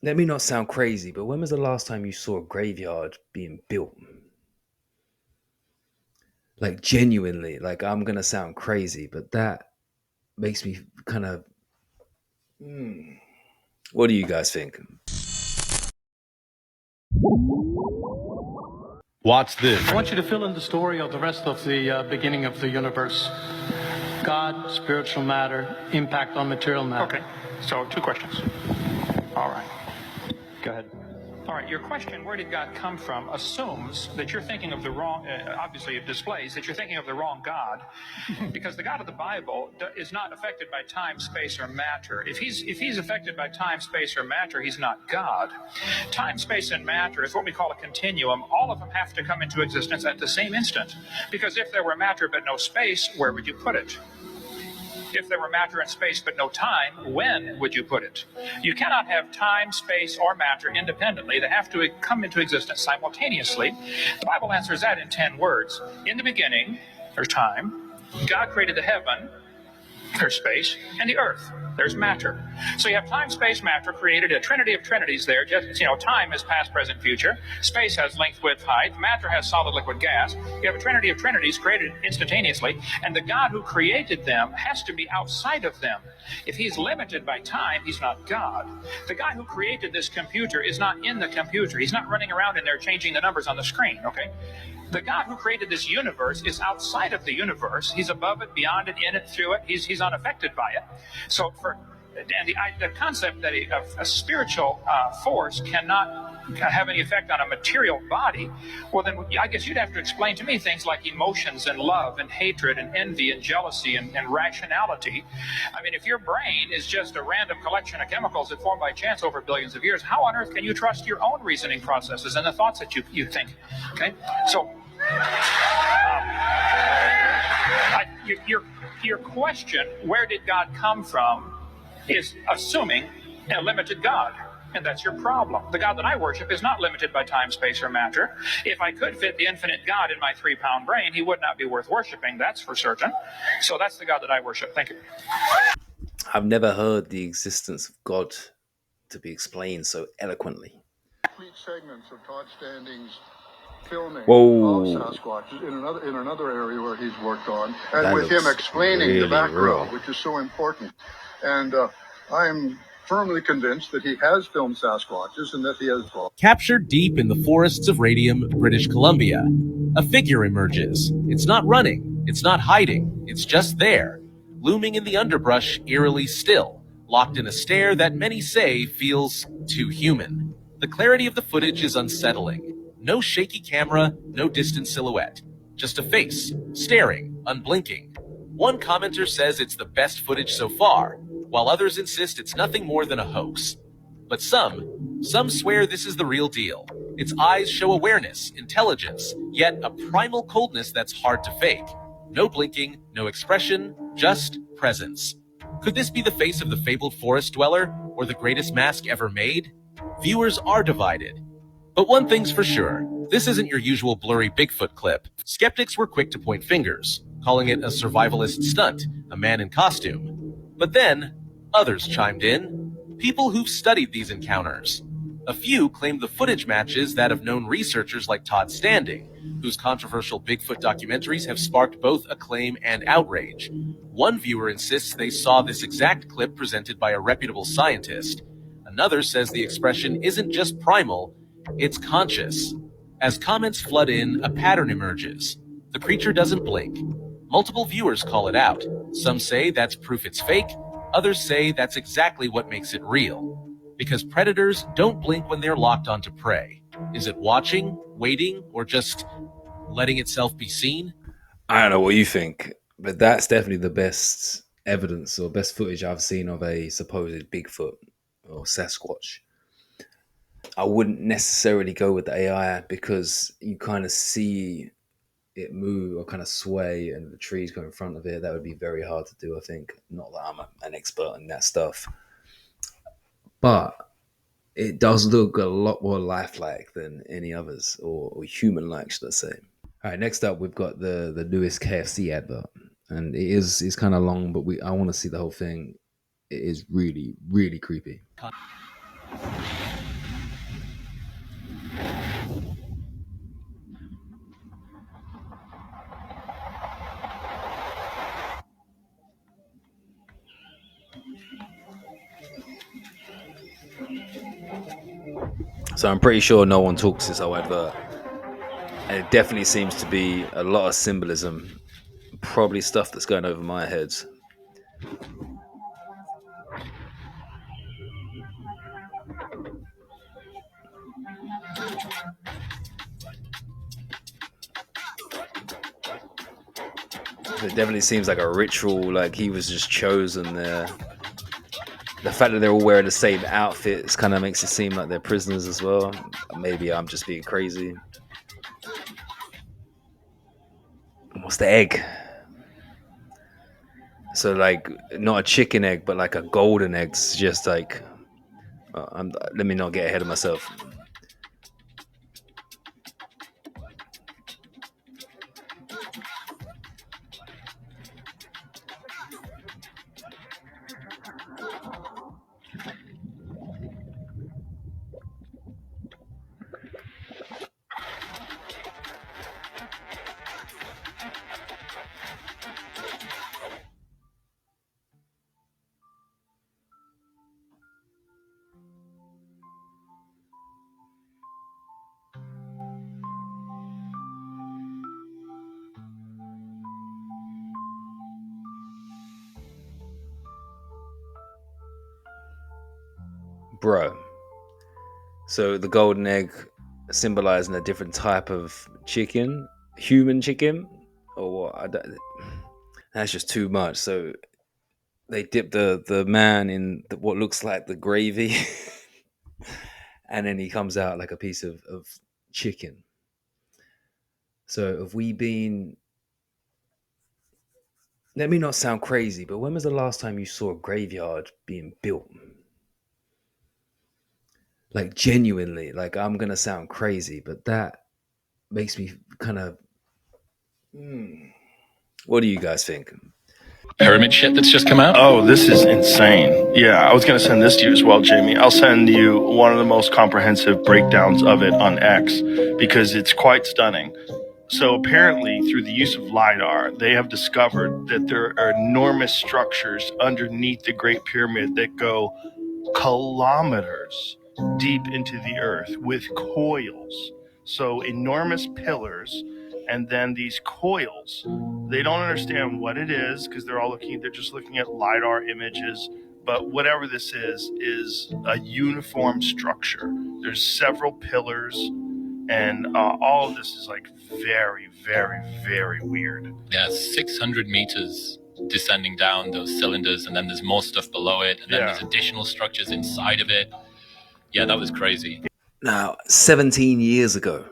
let me not sound crazy, but when was the last time you saw a graveyard being built? Like genuinely, like I'm gonna sound crazy, but that makes me kind of. What do you guys think? Watch this. I want you to fill in the story of the rest of the beginning of the universe. God, spiritual matter, impact on material matter. Okay, so two questions. All right. Go ahead. All right, your question, where did God come from, assumes that you're thinking of the wrong, obviously it displays that you're thinking of the wrong God, because the God of the Bible is not affected by time, space, or matter. If he's affected by time, space, or matter, he's not God. Time, space, and matter is what we call a continuum. All of them have to come into existence at the same instant, because if there were matter but no space, where would you put it? If there were matter and space but no time, when would you put it? You cannot have time, space, or matter independently. They have to come into existence simultaneously. The Bible answers that in 10 words. In the beginning, there's time. God created the heaven, there's space, and the earth, there's matter. So you have time, space, matter created a trinity of trinities there. Just, time is past, present, future. Space has length, width, height. Matter has solid, liquid, gas. You have a trinity of trinities created instantaneously, and the God who created them has to be outside of them. If he's limited by time, he's not God. The guy who created this computer is not in the computer. He's not running around in there changing the numbers on the screen, okay? The God who created this universe is outside of the universe. He's above it, beyond it, in it, through it. He's unaffected by it. So the concept that a spiritual force cannot have any effect on a material body, well, then I guess you'd have to explain to me things like emotions and love and hatred and envy and jealousy and rationality. I mean, if your brain is just a random collection of chemicals that formed by chance over billions of years, how on earth can you trust your own reasoning processes and the thoughts that you think? Okay, so your question, where did God come from, is assuming a limited God. And that's your problem. The God that I worship is not limited by time, space, or matter. If I could fit the infinite God in my 3-pound brain, he would not be worth worshiping, that's for certain. So that's the God that I worship. Thank you. I've never heard the existence of God to be explained so eloquently. Complete segments of Todd Standing's filming Whoa. of Sasquatch in another area where he's worked on, and That with him looks explaining really the background, real. which is so important. And I'm firmly convinced that he has filmed Sasquatches and that he has. Captured deep in the forests of Radium, British Columbia, a figure emerges. It's not running, it's not hiding, it's just there, looming in the underbrush, eerily still, locked in a stare that many say feels too human. The clarity of the footage is unsettling. No shaky camera, no distant silhouette. Just a face, staring, unblinking. One commenter says it's the best footage so far, while others insist it's nothing more than a hoax. But some swear this is the real deal. Its eyes show awareness, intelligence, yet a primal coldness that's hard to fake. No blinking, no expression, just presence. Could this be the face of the fabled forest dweller, or the greatest mask ever made? Viewers are divided. But one thing's for sure, this isn't your usual blurry Bigfoot clip. Skeptics were quick to point fingers, calling it a survivalist stunt, a man in costume. But then, others chimed in. People who've studied these encounters. A few claimed the footage matches that of known researchers like Todd Standing, whose controversial Bigfoot documentaries have sparked both acclaim and outrage. One viewer insists they saw this exact clip presented by a reputable scientist. Another says the expression isn't just primal, it's conscious. As comments flood in, a pattern emerges. The creature doesn't blink. Multiple viewers call it out. Some say that's proof it's fake. Others say that's exactly what makes it real. Because predators don't blink when they're locked onto prey. Is it watching, waiting, or just letting itself be seen? I don't know what you think, but that's definitely the best evidence or best footage I've seen of a supposed Bigfoot or Sasquatch. I wouldn't necessarily go with the AI because you kind of see it move or kind of sway and the trees go in front of it. That would be very hard to do, I think. Not that I'm an expert in that stuff. But it does look a lot more lifelike than any others, or human-like, should I say. All right, next up, we've got the newest KFC advert. And it's kind of long, but I want to see the whole thing. It is really, really creepy. So I'm pretty sure no one talks this whole advert. And it definitely seems to be a lot of symbolism. Probably stuff that's going over my head. It definitely seems like a ritual, like he was just chosen there. The fact that they're all wearing the same outfits kind of makes it seem like they're prisoners as well. Maybe I'm just being crazy. What's the egg? So like not a chicken egg, but like a golden egg. It's just like let me not get ahead of myself. Bro. So the golden egg symbolizing a different type of chicken, human chicken, or what? That's just too much. So they dip the man in what looks like the gravy, and then he comes out like a piece of chicken. So have we been? Let me not sound crazy, but when was the last time you saw a graveyard being built? Like genuinely, like I'm gonna sound crazy, but that makes me kind of. What do you guys think? Pyramid shit that's just come out? Oh, this is insane. Yeah, I was going to send this to you as well, Jamie. I'll send you one of the most comprehensive breakdowns of it on X because it's quite stunning. So apparently, through the use of LiDAR, they have discovered that there are enormous structures underneath the Great Pyramid that go kilometers deep into the earth with coils. So enormous pillars, and then these coils. They don't understand what it is because they're just looking at LiDAR images. But whatever this is a uniform structure. There's several pillars, and all of this is like very, very, very weird. Yeah, 600 meters descending down those cylinders, and then there's more stuff below it, and then there's additional structures inside of it. Yeah, that was crazy. Now, 17 years ago,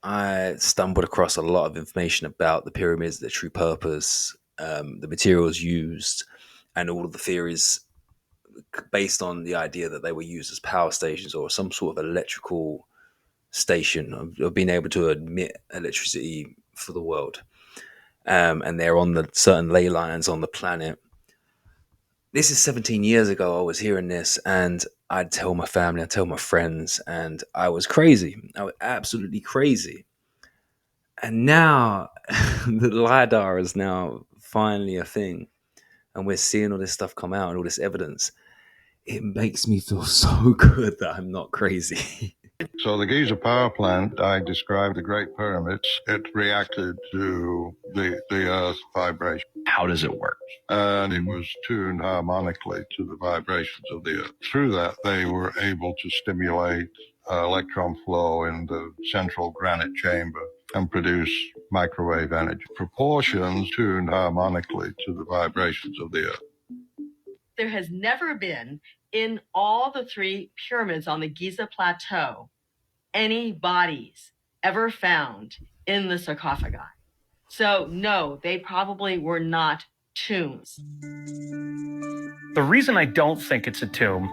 I stumbled across a lot of information about the pyramids, their true purpose, the materials used, and all of the theories based on the idea that they were used as power stations or some sort of electrical station of being able to emit electricity for the world. And they're on the certain ley lines on the planet. This is 17 years ago. I was hearing this, and I'd tell my family, I'd tell my friends, and I was crazy. I was absolutely crazy. And now the LiDAR is now finally a thing, and we're seeing all this stuff come out and all this evidence. It makes me feel so good that I'm not crazy. So the Giza power plant, I described the Great Pyramids. It reacted to the Earth's vibration. How does it work? And it was tuned harmonically to the vibrations of the Earth. Through that, they were able to stimulate electron flow in the central granite chamber and produce microwave energy. Proportions tuned harmonically to the vibrations of the Earth. There has never been, in all the 3 pyramids on the Giza Plateau, any bodies ever found in the sarcophagi. So no, they probably were not tombs. The reason I don't think it's a tomb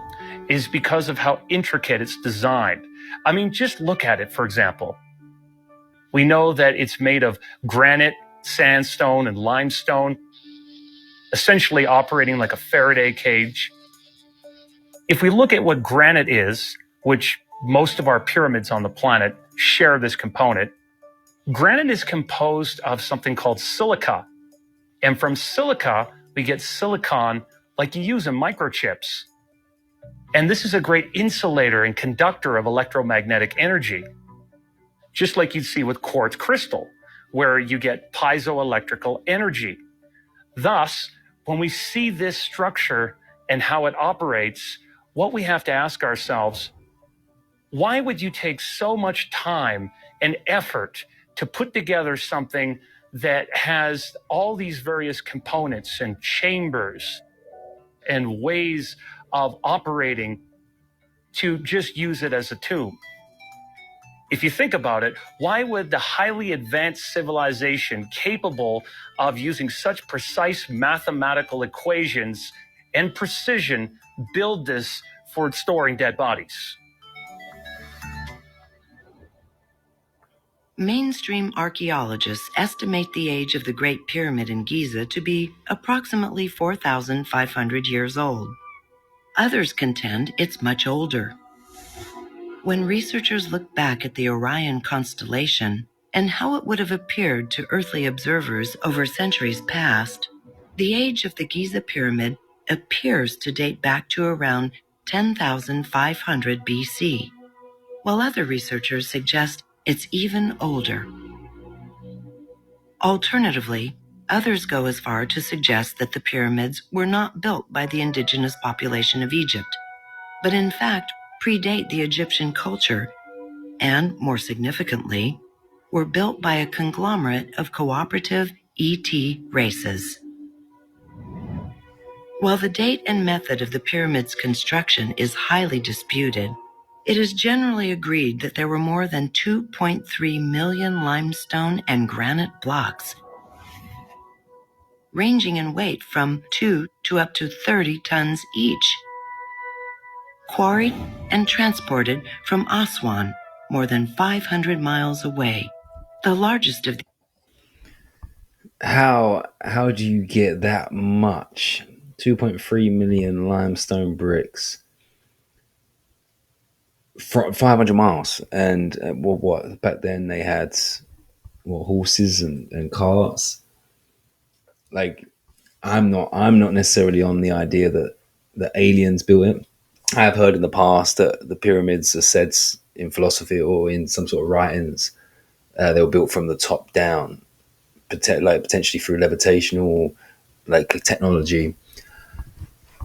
is because of how intricate it's designed. I mean, just look at it, for example. We know that it's made of granite, sandstone, and limestone, essentially operating like a Faraday cage. If we look at what granite is, which most of our pyramids on the planet share this component, granite is composed of something called silica. And from silica, we get silicon like you use in microchips. And this is a great insulator and conductor of electromagnetic energy, just like you'd see with quartz crystal, where you get piezoelectrical energy. Thus, when we see this structure and how it operates, what we have to ask ourselves, why would you take so much time and effort to put together something that has all these various components and chambers and ways of operating to just use it as a tomb? If you think about it, why would the highly advanced civilization capable of using such precise mathematical equations and precision build this for storing dead bodies? Mainstream archaeologists estimate the age of the Great Pyramid in Giza to be approximately 4,500 years old. Others contend it's much older. When researchers look back at the Orion constellation and how it would have appeared to earthly observers over centuries past, the age of the Giza Pyramid appears to date back to around 10,500 BC, while other researchers suggest it's even older. Alternatively, others go as far to suggest that the pyramids were not built by the indigenous population of Egypt, but in fact predate the Egyptian culture and, more significantly, were built by a conglomerate of cooperative ET races. While the date and method of the pyramid's construction is highly disputed, it is generally agreed that there were more than 2.3 million limestone and granite blocks, ranging in weight from 2 to up to 30 tons each, quarried and transported from Aswan, more than 500 miles away. The largest of How do you get that much? 2.3 million limestone bricks from 500 miles, and what back then they had horses and carts. Like, I'm not necessarily on the idea that the aliens built it. I have heard in the past that the pyramids are said in philosophy or in some sort of writings, they were built from the top down, potentially through levitation or like technology.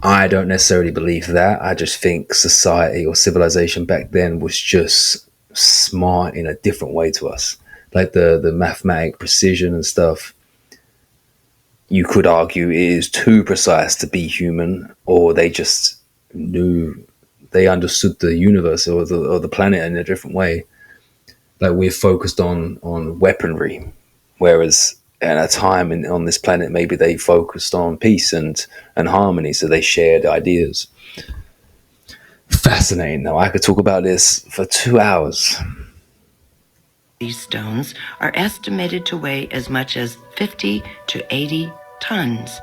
I don't necessarily believe that. I just think society or civilization back then was just smart in a different way to us. Like the mathematic precision and stuff, you could argue it is too precise to be human, or they just knew, they understood the universe or the planet in a different way. Like, we're focused on weaponry, whereas at a time on this planet, maybe they focused on peace and harmony, so they shared ideas. Fascinating. Now, I could talk about this for 2 hours. these stones are estimated to weigh as much as 50 to 80 tons,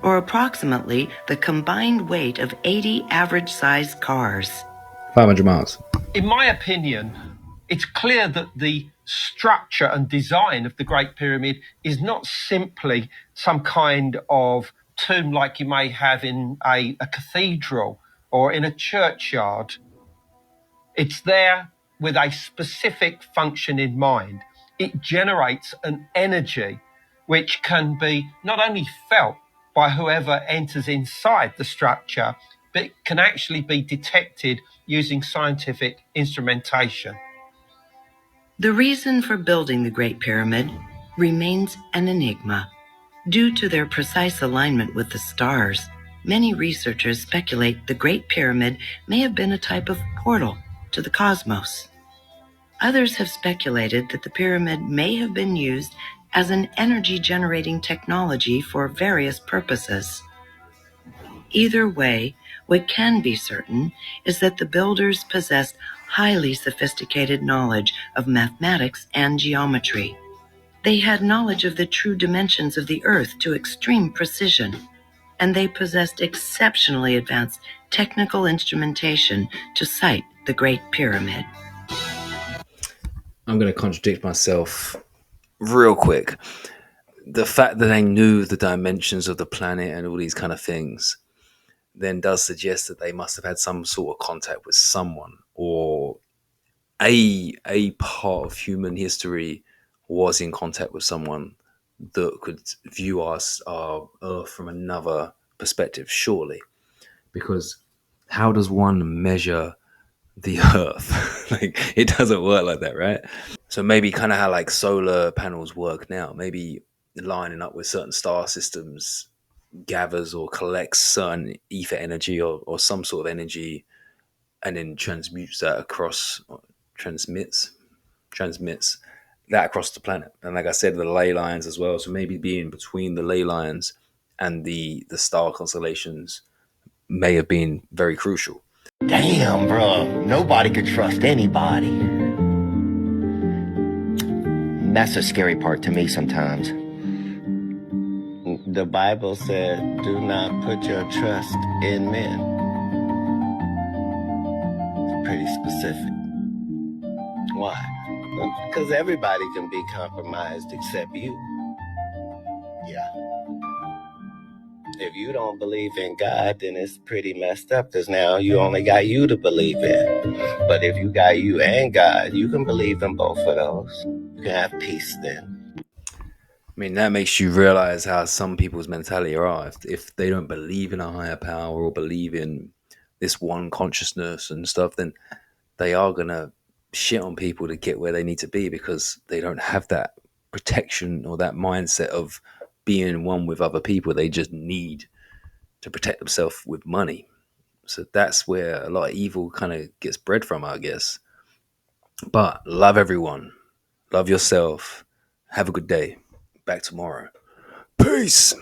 or approximately the combined weight of 80 average-sized cars. 500 miles. In my opinion, it's clear that the structure and design of the Great Pyramid is not simply some kind of tomb like you may have in a cathedral or in a churchyard. It's there with a specific function in mind. It generates an energy which can be not only felt by whoever enters inside the structure, but it can actually be detected using scientific instrumentation. The reason for building the Great Pyramid remains an enigma. Due to their precise alignment with the stars, many researchers speculate the Great Pyramid may have been a type of portal to the cosmos. Others have speculated that the pyramid may have been used as an energy-generating technology for various purposes. Either way, what can be certain is that the builders possessed highly sophisticated knowledge of mathematics and geometry. They had knowledge of the true dimensions of the Earth to extreme precision, and they possessed exceptionally advanced technical instrumentation to site the Great Pyramid. I'm going to contradict myself real quick. The fact that they knew the dimensions of the planet and all these kind of things, then does suggest that they must have had some sort of contact with someone, or a part of human history was in contact with someone that could view us, our Earth, from another perspective, surely. Because how does one measure the Earth? Like, it doesn't work like that, right? So maybe kind of how like solar panels work now, maybe lining up with certain star systems gathers or collects certain ether energy, or some sort of energy, and then transmutes that across, transmits transmits that across the planet. And like I said, the ley lines as well. So maybe being between the ley lines and the star constellations may have been very crucial. Damn, bro. Nobody could trust anybody. That's the scary part to me sometimes. The Bible said, do not put your trust in men. It's pretty specific. Why? Because everybody can be compromised except you. Yeah. If you don't believe in God, then it's pretty messed up, because now you only got you to believe in. But if you got you and God, you can believe in both of those. You can have peace then. I mean, that makes you realize how some people's mentality are. If they don't believe in a higher power or believe in this one consciousness and stuff, then they are going to shit on people to get where they need to be, because they don't have that protection or that mindset of being one with other people. They just need to protect themselves with money. So that's where a lot of evil kind of gets bred from, I guess. But love everyone, love yourself. Have a good day. Back tomorrow. Peace.